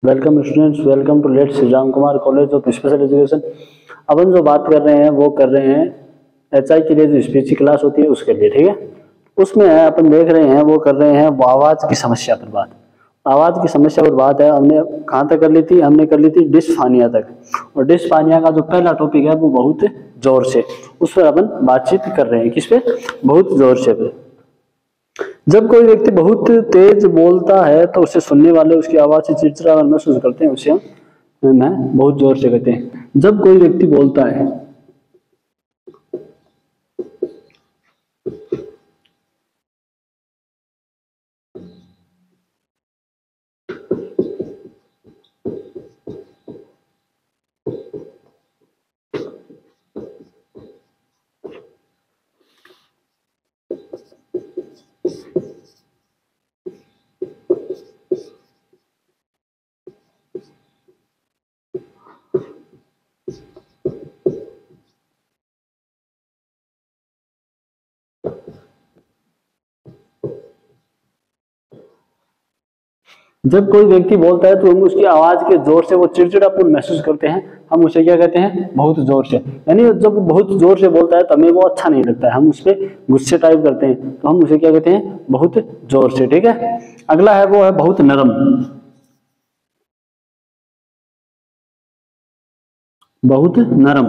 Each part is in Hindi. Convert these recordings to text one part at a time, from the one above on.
Welcome students, welcome to late Shri Ram Kumar college of special education. अपन जो बात कर रहे हैं वो कर रहे हैं एचआई के लिए जो स्पीच की क्लास होती है उसके लिए, ठीक है। उसमें अपन देख रहे हैं वो कर रहे हैं वो आवाज की समस्या पर बात। आवाज की समस्या पर बात है। हमने कहाँ तक कर ली थी? हमने कर ली थी डिस्फानिया तक। और डिस्फानिया का जो पहला टॉपिक है वो बहुत जोर से उस पर अपन बातचीत कर रहे हैं। किस पे? बहुत जोर से पे। जब कोई व्यक्ति बहुत तेज बोलता है तो उसे सुनने वाले उसकी आवाज से चिड़चिड़ापन महसूस करते हैं, उसे हम बहुत जोर से कहते हैं। जब कोई व्यक्ति बोलता है जब कोई व्यक्ति बोलता है तो हम उसकी आवाज के जोर से वो चिड़चिड़ापन महसूस करते हैं, हम उसे क्या कहते हैं? बहुत जोर से। यानी जब बहुत जोर से बोलता है तो हमें वो अच्छा नहीं लगता है, हम उस पर गुस्से टाइप करते हैं, तो हम उसे क्या कहते हैं? बहुत जोर से, ठीक है। अगला है वो है बहुत नरम। बहुत नरम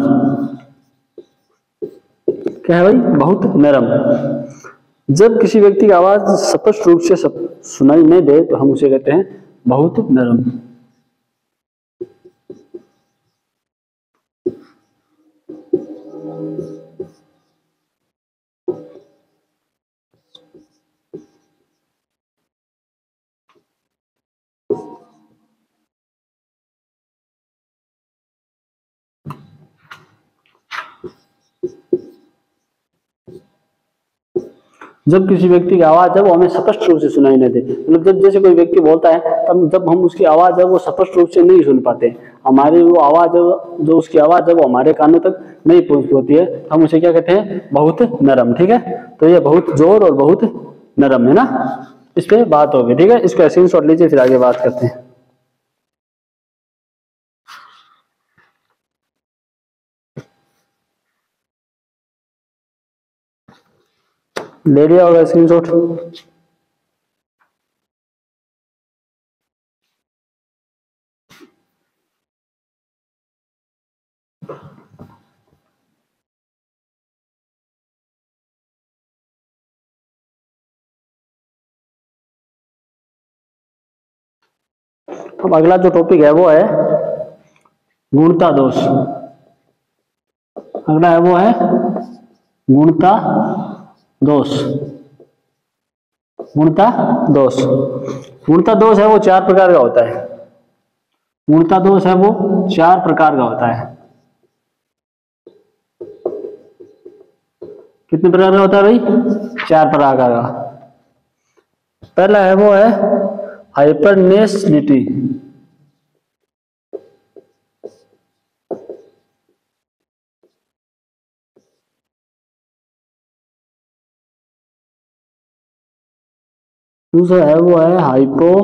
क्या है भाई? बहुत नरम। जब किसी व्यक्ति की आवाज स्पष्ट रूप से सुनाई नहीं दे तो हम उसे कहते हैं बहुत नरम। जब किसी व्यक्ति की आवाज है वो हमें स्पष्ट रूप से सुनाई नहीं दे, मतलब जब जैसे कोई व्यक्ति बोलता है तब जब हम उसकी आवाज है वो स्पष्ट रूप से नहीं सुन पाते, हमारी वो आवाज है जो उसकी आवाज है वो हमारे कानों तक नहीं पहुंच पाती है, हम उसे क्या कहते हैं? बहुत नरम, ठीक है। तो ये बहुत जोर और बहुत नरम है ना, इस पे बात होगी, ठीक है। इसका स्क्रीनशॉट लीजिए, फिर आगे बात करते हैं। ले लिया होगा स्क्रीनशॉट? अब अगला जो टॉपिक है वो है गुणता दोष। अगला है वो है गुणता दोष। गुणता दोष, गुणता दोष है वो 4 प्रकार का होता है। गुणता दोष है वो 4 प्रकार का होता है। कितने प्रकार का होता है भाई? 4 प्रकार का। पहला है वो है हाइपरनेसलिटी। दूसरा है वो है हाइपोनसलिटी।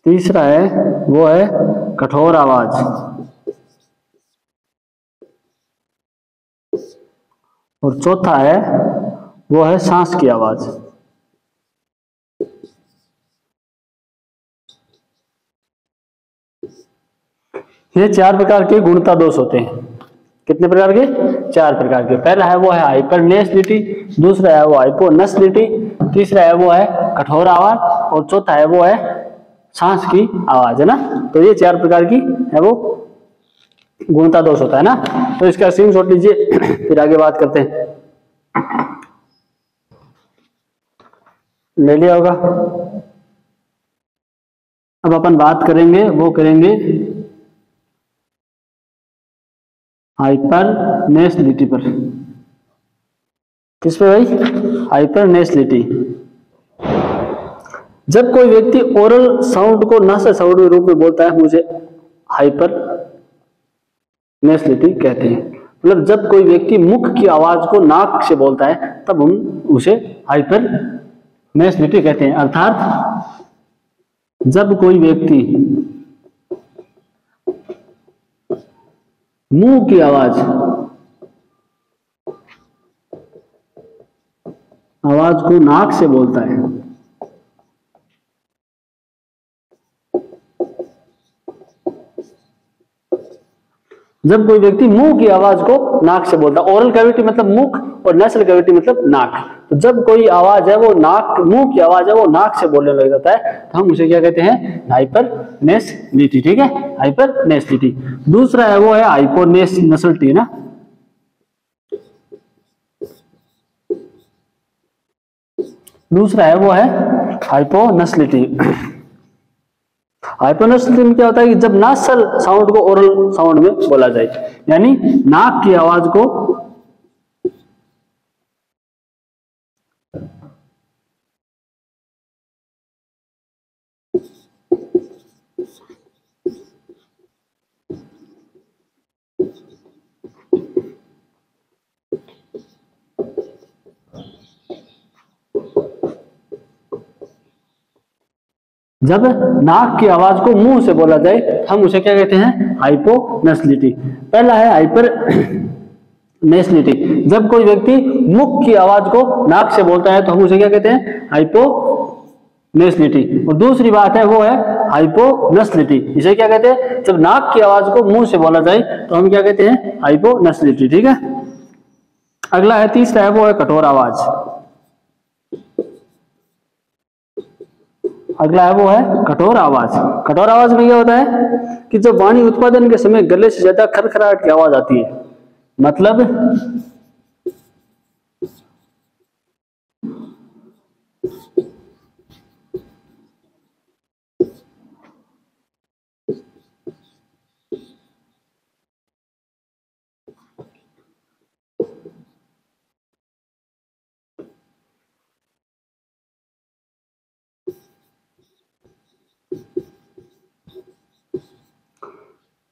तीसरा है वो है कठोर आवाज। और चौथा है वो है सांस की आवाज। ये 4 प्रकार के गुणता दोष होते हैं। कितने प्रकार के? 4 प्रकार के। पहला है वो है हाइपरनेसलिटी, दूसरा है वो हाइपोनसलिटी, तीसरा है वो है कठोर आवाज, और चौथा है वो है सांस की आवाज, है ना। तो ये 4 प्रकार की है वो गुणता दोष होता है ना। तो इसका स्क्रीनशॉट लीजिए, फिर आगे बात करते हैं। ले लिया होगा? अब अपन बात करेंगे वो करेंगे हाइपरनेसलिटी पर। किस पे भाई? हाइपरनेसलिटी। जब कोई व्यक्ति ओरल साउंड को नासा साउंड के रूप में बोलता है, मुझे हाइपरनेसलिटी कहते हैं। मतलब जब कोई व्यक्ति मुख की आवाज को नाक से बोलता है तब हम उसे हाइपर नेसलिटी कहते हैं। अर्थात जब कोई व्यक्ति मुंह की आवाज को नाक से बोलता है, जब कोई व्यक्ति मुंह की आवाज को नाक से बोलता है, ओरल कैविटी मतलब मुख और नेसल कैविटी मतलब नाक, तो जब कोई आवाज है वो नाक, मुंह की आवाज है वो नाक से बोलने लग जाता है तो हम उसे क्या कहते हैं? हाइपरनेसलिटी। ठीक है, हाइपरनेसलिटी। दूसरा है वो है हाइपोनेसलिटी ना, दूसरा है वो है हाइपोनेसलिटी। हाइपोनेसलिटी में क्या होता है कि जब नासल साउंड को ओरल साउंड में बोला जाए, यानी नाक की आवाज को जब नाक की आवाज को मुंह से बोला जाए हम उसे क्या कहते हैं? हाइपोनेसलिटी। पहला है हाइपर नेसलिटी, जब कोई व्यक्ति मुख की आवाज को नाक से बोलता है तो हम उसे क्या कहते हैं? हाइपोनेसलिटी। और दूसरी बात है वो है हाइपोनेसलिटी, इसे क्या कहते हैं? जब नाक की आवाज को मुंह से बोला जाए तो हम क्या कहते हैं? हाइपोनेसलिटी। ठीक है, अगला है तीसरा है वो है कठोर आवाज। अगला है वो है कठोर आवाज। कठोर आवाज में क्या होता है कि जब वाणी उत्पादन के समय गले से ज्यादा खरखराहट की आवाज आती है, मतलब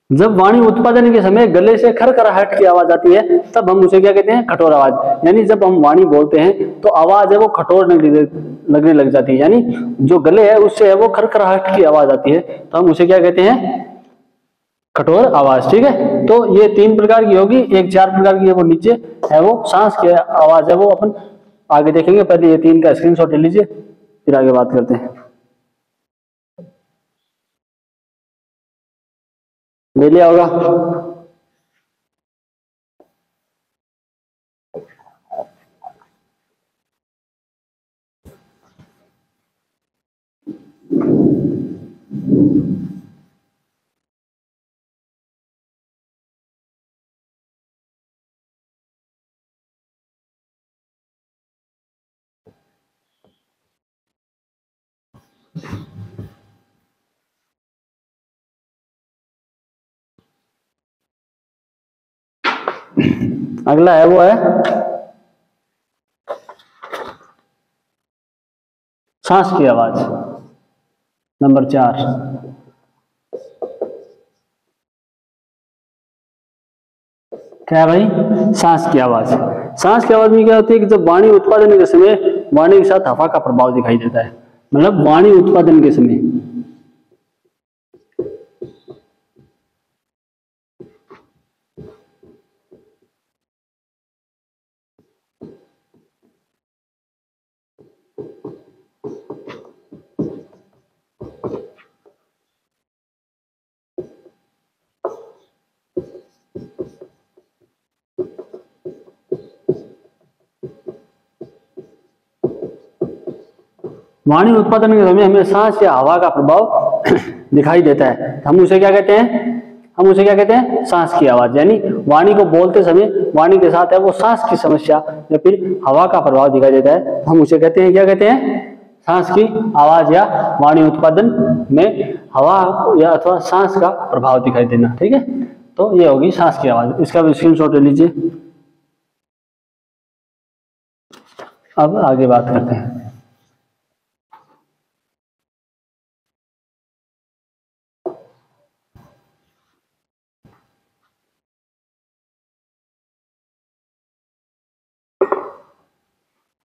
जब वाणी उत्पादन के समय गले से खरखराहट की आवाज आती है तब हम उसे क्या कहते हैं? कठोर आवाज। यानी जब हम वाणी बोलते हैं तो आवाज है वो कठोर लगने लग जाती है, यानी जो गले है उससे है वो खरखराहट की आवाज आती है तो हम उसे क्या कहते हैं? कठोर आवाज। ठीक है, तो ये 3 प्रकार की होगी, एक 4 प्रकार की है वो नीचे है वो सांस की आवाज है वो अपन आगे देखेंगे। पहले ये 3 का स्क्रीनशॉट ले लीजिए फिर आगे बात करते हैं। ले लिया होगा? अगला है वो है सांस की आवाज, नंबर 4। क्या है भाई? सांस की आवाज। सांस की आवाज में क्या होती है कि जब वाणी उत्पादन के समय वाणी के साथ हवा का प्रभाव दिखाई देता है, मतलब वाणी उत्पादन के समय वाणी उत्पादन के समय हमें सांस या हवा का प्रभाव दिखाई देता है, हम उसे क्या कहते हैं? हम उसे क्या कहते हैं? सांस की आवाज। यानी वाणी को बोलते समय वाणी के साथ है वो सांस की समस्या या फिर हवा का प्रभाव दिखाई देता है, हम उसे कहते हैं, क्या कहते हैं? सांस की आवाज या वाणी उत्पादन में हवा या अथवा सांस का प्रभाव दिखाई देना। ठीक है, तो ये होगी सांस की आवाज। इसका भी स्क्रीनशॉट ले लीजिए। अब आगे बात करते हैं।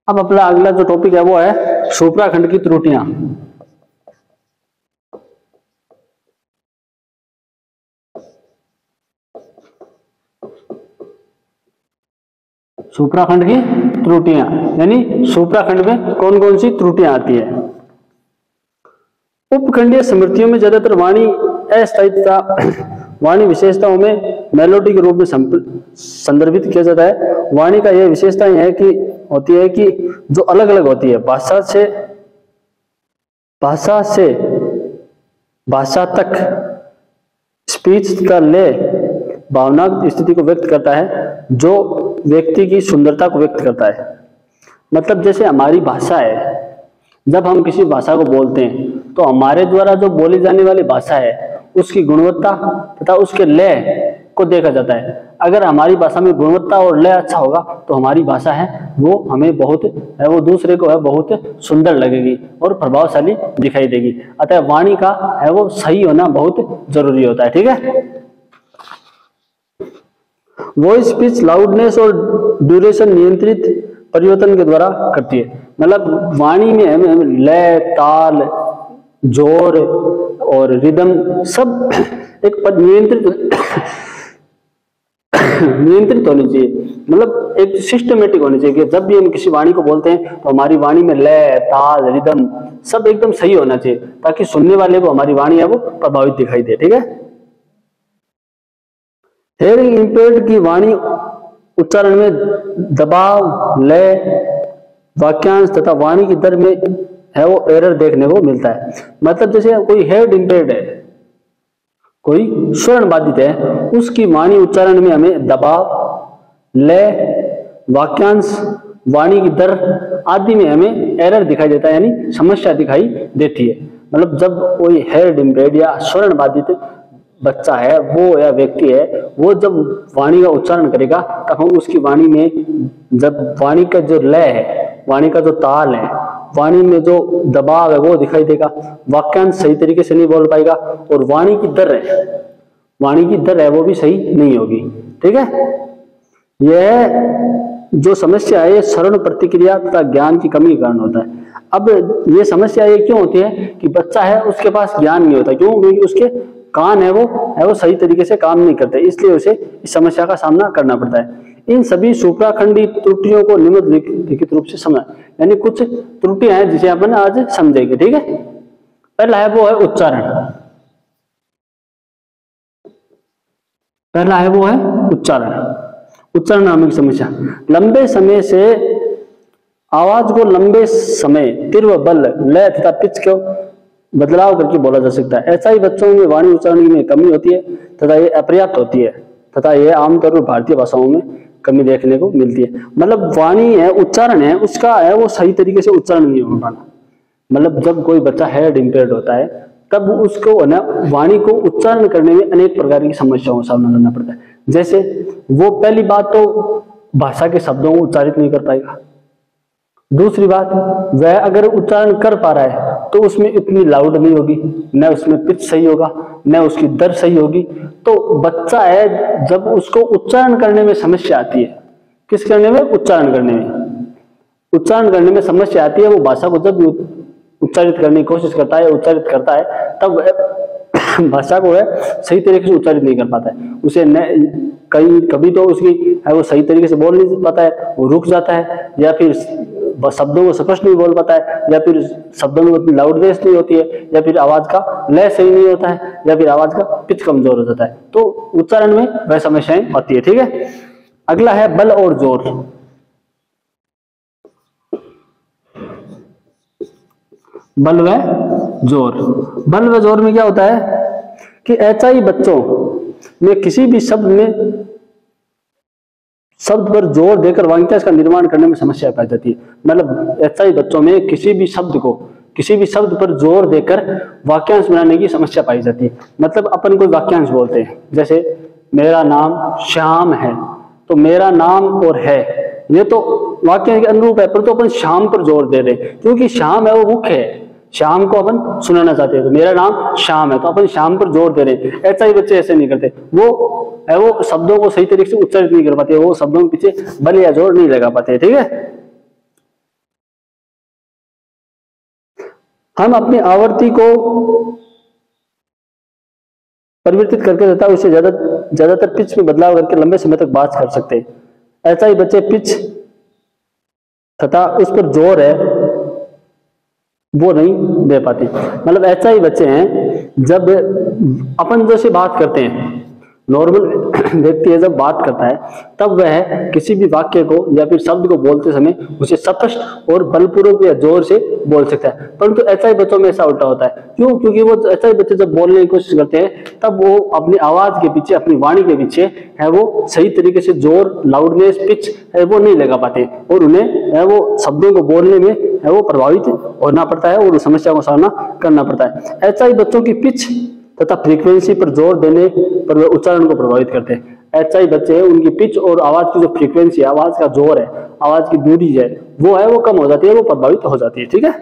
अब अपना अगला जो टॉपिक है वो है सुप्राखंड की त्रुटियां। सुप्राखंड की त्रुटियां यानी सुप्राखंड में कौन कौन सी त्रुटियां आती है। उपखंडीय स्मृतियों में ज्यादातर वाणी अस्थायीता वाणी विशेषताओं में मेलोडी के रूप में संदर्भित किया जाता है। वाणी का यह विशेषता है कि होती है कि जो अलग अलग होती है, भाषा से भाषा तक स्पीच का ले भावनात्मक स्थिति को व्यक्त करता है, जो व्यक्ति की सुंदरता को व्यक्त करता है। मतलब जैसे हमारी भाषा है, जब हम किसी भाषा को बोलते हैं तो हमारे द्वारा जो बोली जाने वाली भाषा है उसकी गुणवत्ता तथा उसके लय को देखा जाता है। अगर हमारी भाषा में गुणवत्ता और लय अच्छा होगा तो हमारी भाषा है वो हमें बहुत है वो दूसरे को है बहुत सुंदर लगेगी और प्रभावशाली दिखाई देगी। अतः वाणी का है वो सही होना बहुत जरूरी होता है। ठीक है। वॉइस पिच लाउडनेस और ड्यूरेशन नियंत्रित परिवर्तन के द्वारा करती है। मतलब वाणी में हमें लय, ताल, जोर और रिदम सब एक नियंत्रित होनी चाहिए। मतलब एक सिस्टमेटिक होनी चाहिए कि जब भी हम किसी वाणी को बोलते हैं तो हमारी वाणी में लय, ताल, रिदम सब एकदम सही होना चाहिए ताकि सुनने वाले को हमारी वाणी है वो प्रभावित दिखाई दे। ठीक है। हेयरिंग इंपेयर्ड की वाणी उच्चारण में दबाव, लय, वाक्यांश तथा वाणी की दर में है वो एरर देखने को मिलता है। मतलब जैसे कोई हेड इंपेयर्ड है, कोई स्वर्ण बाधित है, उसकी वाणी उच्चारण में हमें दबाव, लय, वाक्यांश, वाणी की दर आदि में हमें एरर दिखाई देता है यानी समस्या दिखाई देती है। मतलब जब कोई हेड इंपेयर्ड या स्वर्ण बाधित बच्चा है वो या व्यक्ति है वो जब वाणी का उच्चारण करेगा तब हम उसकी वाणी में जब वाणी का जो लय है, वाणी का जो ताल है, वाणी में जो दबाव है वो दिखाई देगा, वाक्यांश सही तरीके से नहीं बोल पाएगा और वाणी की दर है वो भी सही नहीं होगी। ठीक है। यह जो समस्या है ये श्रवण प्रतिक्रिया तथा ज्ञान की कमी के कारण होता है। अब ये समस्या ये क्यों होती है कि बच्चा है उसके पास ज्ञान नहीं होता, क्यों? क्योंकि उसके कान है वो सही तरीके से काम नहीं करते, इसलिए उसे इस समस्या का सामना करना पड़ता है। इन सभी सुप्राखंडी त्रुटियों को निम्नलिखित रूप से समझ यानी कुछ त्रुटियां हैं जिसे अपन आज समझेंगे। ठीक है। पहला है वो है उच्चारण। उच्चारण नामक समस्या। लंबे समय से आवाज को लंबे समय तीव्र बल, लय तथा पिच को बदलाव करके बोला जा सकता है। ऐसा ही बच्चों में वाणी उच्चारण में कमी होती है तथा ये अपर्याप्त होती है तथा ये आमतौर पर भारतीय भाषाओं में कमी देखने को मिलती है। मतलब वाणी है, उच्चारण है, उसका है वो सही तरीके से उच्चारण नहीं हो पाना। मतलब जब कोई बच्चा हेड इंपेयर्ड होता है तब उसको ना वाणी को उच्चारण करने में अनेक प्रकार की समस्याओं का सामना करना पड़ता है। जैसे वो पहली बात तो भाषा के शब्दों को उच्चारित नहीं कर पाएगा। दूसरी बात, वह अगर उच्चारण कर पा रहा है तो उसमें इतनी लाउड नहीं होगी, न उसमें पिच सही होगा, न उसकी दर सही होगी। तो बच्चा है जब उसको उच्चारण करने में समस्या आती है, किस करने में? उच्चारण करने में समस्या आती है। वो भाषा को जब उच्चारित करने की कोशिश करता है, उच्चारित करता है, तब भाषा को है सही तरीके से उच्चारित नहीं कर पाता है। उसे कभी तो उसकी है वो सही तरीके से बोल नहीं पाता है, वो रुक जाता है, या फिर शब्दों को स्पष्ट नहीं बोल पाता है, या फिर शब्दों में उतनी लाउडनेस नहीं होती है, या फिर आवाज का लय सही नहीं होता है, या फिर आवाज का पिच कमजोर हो जाता है। तो उच्चारण में वह समस्याएं होती है। ठीक है। अगला है बल और जोर। बल व जोर में क्या होता है कि ऐसा ही बच्चों में किसी भी शब्द पर जोर देकर वाक्यांश का निर्माण करने में समस्या पाई जाती है। मतलब ऐसा ही बच्चों में किसी भी शब्द पर जोर देकर वाक्यांश बनाने की समस्या पाई जाती है। मतलब अपन कोई वाक्यांश बोलते हैं, जैसे मेरा नाम श्याम है, तो मेरा नाम और है ये तो वाक्य के अनुरूप है, पर तो अपन श्याम पर जोर दे रहे हैं क्योंकि श्याम है वो मुख्य है, श्याम को अपन सुनाना चाहते हैं। तो मेरा नाम श्याम है तो अपन श्याम पर जोर दे रहे हैं। ऐसा ही बच्चे ऐसे नहीं करते, वो शब्दों को सही तरीके से उच्चारित नहीं कर पाते, वो शब्दों के पीछे बल या जोर नहीं लगा पाते। ठीक है। हम अपनी आवृत्ति को परिवर्तित करके तथा उससे ज्यादातर पिच में बदलाव करके लंबे समय तक बात कर सकते हैं। ऐसा ही बच्चे पिच तथा उस पर जोर है वो नहीं दे पाते। मतलब ऐसा ही बच्चे हैं, जब अपन जैसे बात करते हैं, नॉर्मल व्यक्ति जब बात करता है तब वह किसी भी वाक्य को या फिर शब्द को बोलते समय उसे स्पष्ट और बलपूर्वक या जोर से बोल सकता है, परंतु ऐसा ही बच्चों में ऐसा उल्टा होता है। क्यों? क्योंकि वो ऐसा ही बच्चे जब बोलने की कोशिश करते हैं तब वो अपनी आवाज के पीछे, अपनी वाणी के पीछे है वो सही तरीके से जोर, लाउडनेस, पिच है वो नहीं लगा पाते और उन्हें है वो शब्दों को बोलने में है वो प्रभावित होना पड़ता है और समस्या का सामना करना पड़ता है। ऐसा ही बच्चों की पिच तथा फ्रीक्वेंसी पर जोर देने पर वे उच्चारण को प्रभावित करते हैं। ऐसा ही बच्चे हैं, उनकी पिच और आवाज की जो फ्रीक्वेंसी है, आवाज का जोर है, आवाज की दूरी है वो कम हो जाती है, वो प्रभावित हो जाती है। ठीक है,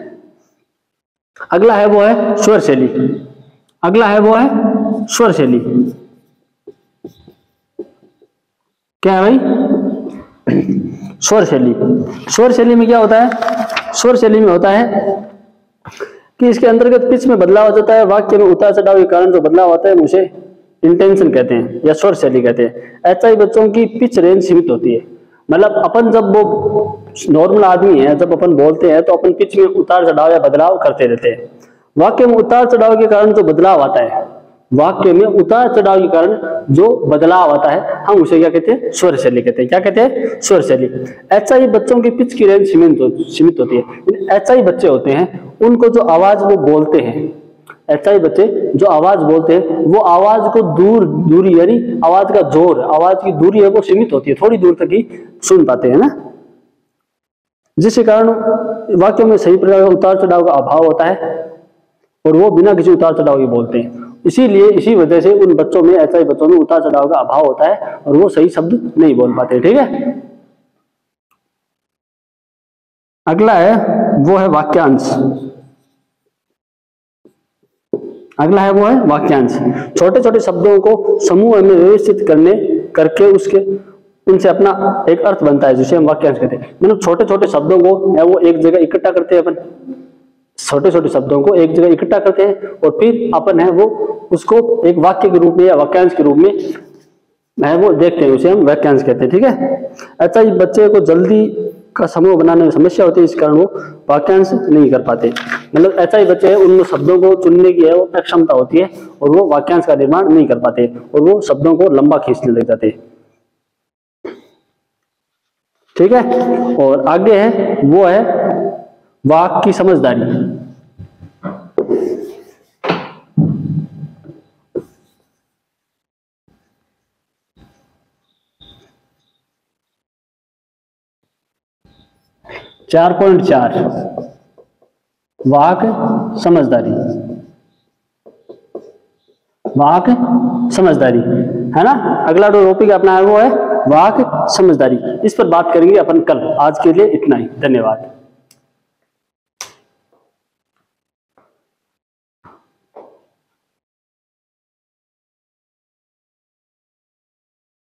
अगला है वो है स्वर शैली। अगला है वो है स्वर शैली। क्या है भाई? स्वर शैली। स्वर शैली में क्या होता है? स्वर शैली में होता है कि इसके अंतर्गत पिच में बदलाव आ जाता है। वाक्य में उतार चढ़ाव के कारण जो बदलाव आता है उसे इंटेंशन कहते हैं या स्वर शैली कहते हैं। ऐसा ही बच्चों की पिच रेंज सीमित होती है। मतलब अपन जब वो नॉर्मल आदमी है, जब अपन बोलते हैं तो अपन पिच में उतार चढ़ाव या बदलाव करते रहते हैं। वाक्य में उतार चढ़ाव के कारण जो बदलाव आता है, वाक्य में उतार चढ़ाव के कारण जो बदलाव आता है, हम उसे क्या कहते हैं? स्वर शैली कहते हैं। क्या कहते हैं? स्वर शैली। ऐसा ही बच्चों की पिच की रेंज सीमित होती है। ऐसा ही बच्चे होते हैं, उनको जो आवाज वो बोलते हैं, ऐसा ही बच्चे जो आवाज बोलते हैं वो आवाज को दूरी यानी आवाज का जोर, आवाज की दूरी है वो सीमित होती है, थोड़ी दूर तक ही सुन पाते हैं ना, जिसके कारण वाक्यों में सही प्रकार का उतार चढ़ाव का अभाव होता है और वो बिना किसी उतार चढ़ाव के बोलते हैं। इसीलिए इसी वजह से उन बच्चों में, ऐसा ही बच्चों में उतार चढ़ाव का अभाव होता है और वो सही शब्द नहीं बोल पाते। ठीक है, अगला है वो है वाक्यांश। अगला है वो है वाक्यांश। छोटे छोटे शब्दों को समूह में व्यवस्थित करके उनसे अपना एक अर्थ बनता है, जिसे हम वाक्यांश कहते हैं। मतलब छोटे छोटे शब्दों को वो एक जगह इकट्ठा करते हैं, अपन छोटे छोटे शब्दों को एक जगह इकट्ठा करते हैं और फिर अपन है वो उसको एक वाक्य के रूप में या वाक्यांश के रूप में है वो देखते हैं, उसे हम वाक्यांश कहते हैं। ठीक है, ऐसा ही बच्चे को जल्दी का समूह बनाने में समस्या होती है, इस कारण वो वाक्यांश नहीं कर पाते। मतलब ऐसा ही बच्चे हैं, उनमें शब्दों को चुनने की है वो अक्षमता होती है और वो वाक्यांश का निर्माण नहीं कर पाते और वो शब्दों को लंबा खींचने लग जाते हैं। ठीक है, और आगे है वो है वाक्य की समझदारी। चार 4.4 वाक समझदारी। वाक समझदारी है ना। अगला जो टॉपिक अपना है वो है वाक समझदारी। इस पर बात करेंगे अपन कल। आज के लिए इतना ही, धन्यवाद।